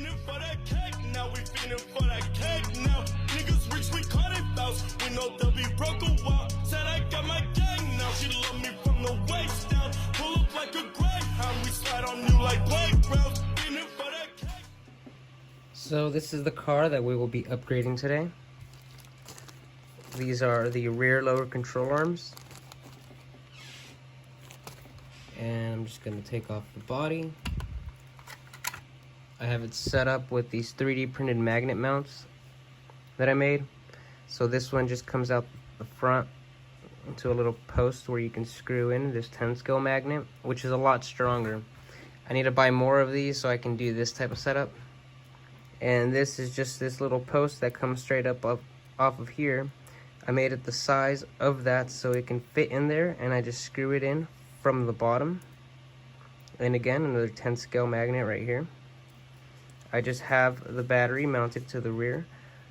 Feeling for that cake now, we feeling for that cake now. Niggas rich, we call it bounce. We know they'll be broke a while. Said I got my gang now. She love me from the waist down. Pull up like a greyhound. We slide on you like playgrounds. Feeling for that cake. So this is the car that we will be upgrading today. These are the rear lower control arms. And I'm just going to take off the body. I have it set up with these 3D printed magnet mounts that I made. So this one just comes out the front into a little post where you can screw in this 10 scale magnet, which is a lot stronger. I need to buy more of these so I can do this type of setup. And this is just this little post that comes straight up off of here. I made it the size of that so it can fit in there, and I just screw it in from the bottom. And again, another 10 scale magnet right here. I just have the battery mounted to the rear.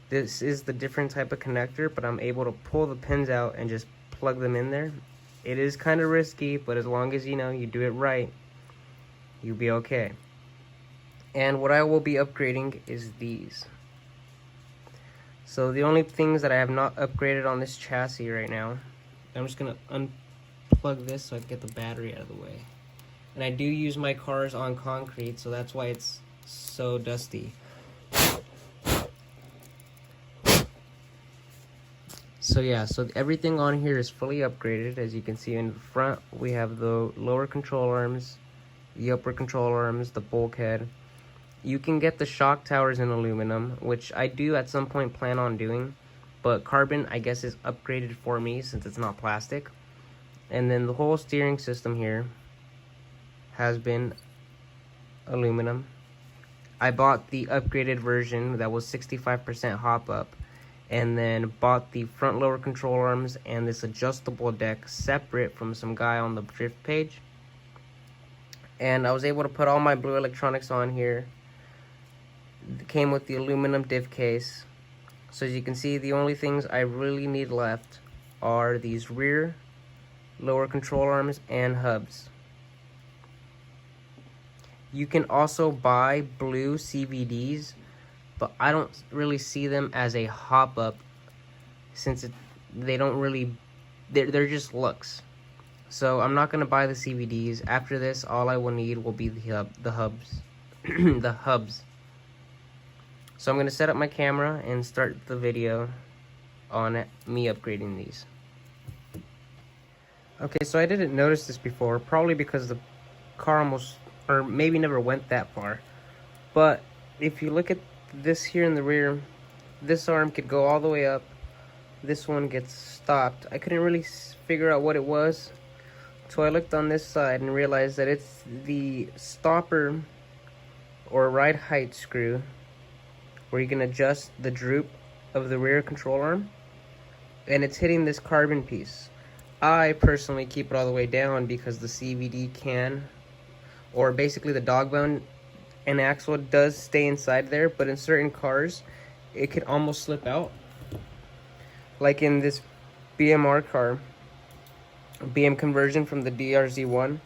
This is the different type of connector, but I'm able to pull the pins out and just plug them in there. It is kind of risky, but as long as you know you do it right, you'll be okay. And what I will be upgrading is these. So the only things that I have not upgraded on this chassis right now, I'm just gonna unplug this so I can get the battery out of the way. And I do use my cars on concrete, so that's why it's so dusty. So yeah, so everything on here is fully upgraded. As you can see in the front, we have the lower control arms, the upper control arms, the bulkhead. You can get the shock towers in aluminum, which I do at some point plan on doing, but carbon I guess is upgraded for me since it's not plastic. And then the whole steering system here has been aluminum. I bought the upgraded version that was 65% hop up, and then bought the front lower control arms and this adjustable deck separate from some guy on the drift page. And I was able to put all my blue electronics on here. It came with the aluminum diff case. So as you can see, the only things I really need left are these rear lower control arms and hubs. You can also buy blue CVDs, but I don't really see them as a hop up since they don't really, they're just looks. So I'm not gonna buy the CVDs. After this, all I will need will be the hubs, the hubs. So I'm gonna set up my camera and start the video on me upgrading these. Okay, so I didn't notice this before, probably because the car almost, or maybe never went that far. But if you look at this here in the rear, this arm could go all the way up. This one gets stopped. I couldn't really figure out what it was, so I looked on this side and realized that it's the stopper or ride height screw where you can adjust the droop of the rear control arm, and it's hitting this carbon piece. I personally keep it all the way down because the CVD can, or basically the dog bone and axle does stay inside there, but in certain cars it could almost slip out, like in this BMR car, BM conversion from the DRZ1.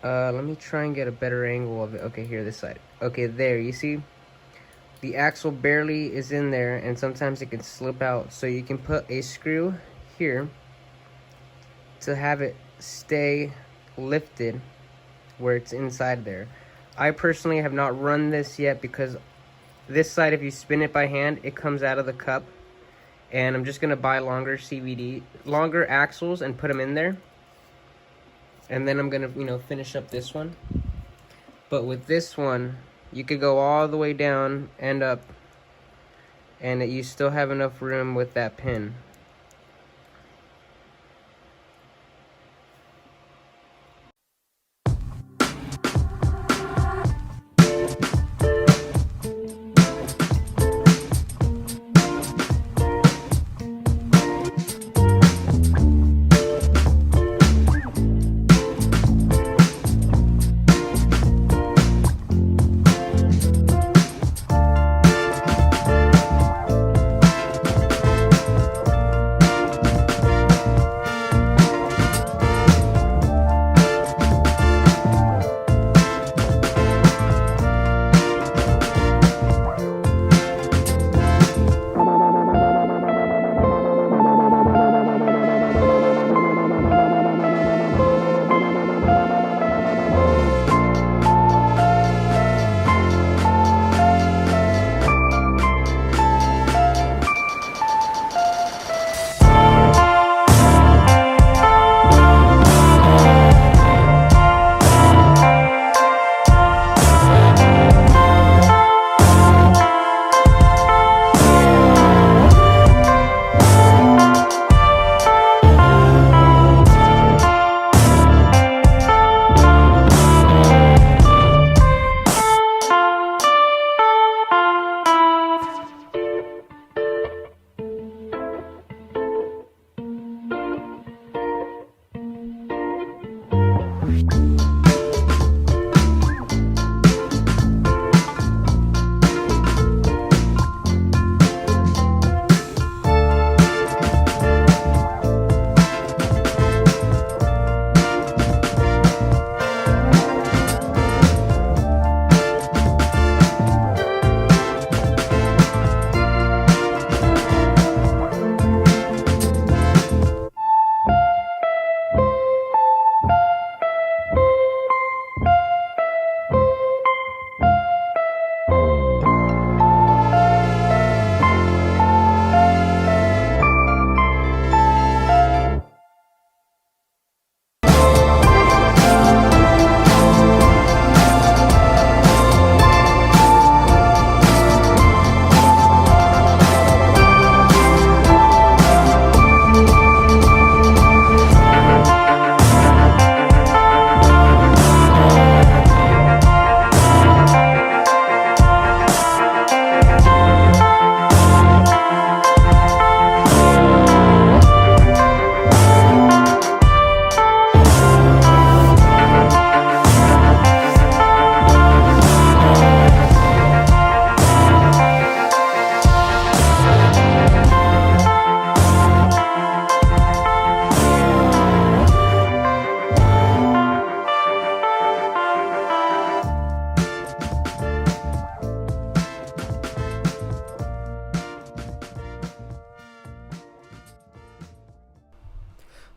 Let me try and get a better angle of it. Okay, here, this side. Okay, there, you see the axle barely is in there, and sometimes it can slip out, so you can put a screw here to have it stay lifted where it's inside there. I personally have not run this yet because this side, if you spin it by hand, it comes out of the cup, and I'm just gonna buy longer axles and put them in there, and then I'm gonna, you know, finish up this one. But with this one, you could go all the way down and up, and you still have enough room with that pin.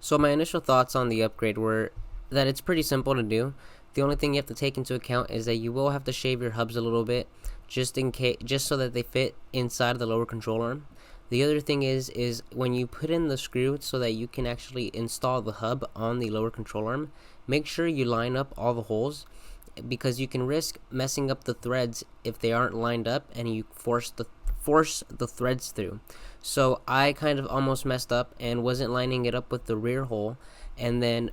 So my initial thoughts on the upgrade were that it's pretty simple to do. The only thing you have to take into account is that you will have to shave your hubs a little bit, just so that they fit inside of the lower control arm. The other thing is when you put in the screw so that you can actually install the hub on the lower control arm, make sure you line up all the holes, because you can risk messing up the threads if they aren't lined up and you force the threads through. So I kind of almost messed up and wasn't lining it up with the rear hole, and then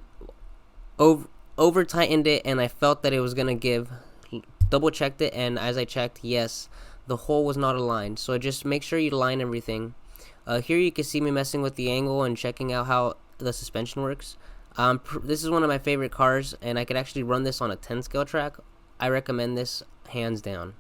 over tightened it, and I felt that it was gonna give. Double checked it, and as I checked, yes, the hole was not aligned. So just make sure you line everything. Here you can see me messing with the angle and checking out how the suspension works. This is one of my favorite cars, and I could actually run this on a 10 scale track. I recommend this hands down.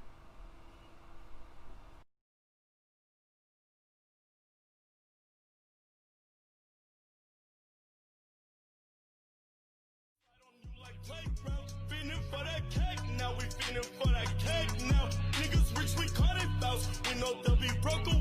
Playground, feeling for that cake now, we feeling for that cake now. Niggas reach, we call it bounce. We know they'll be broke.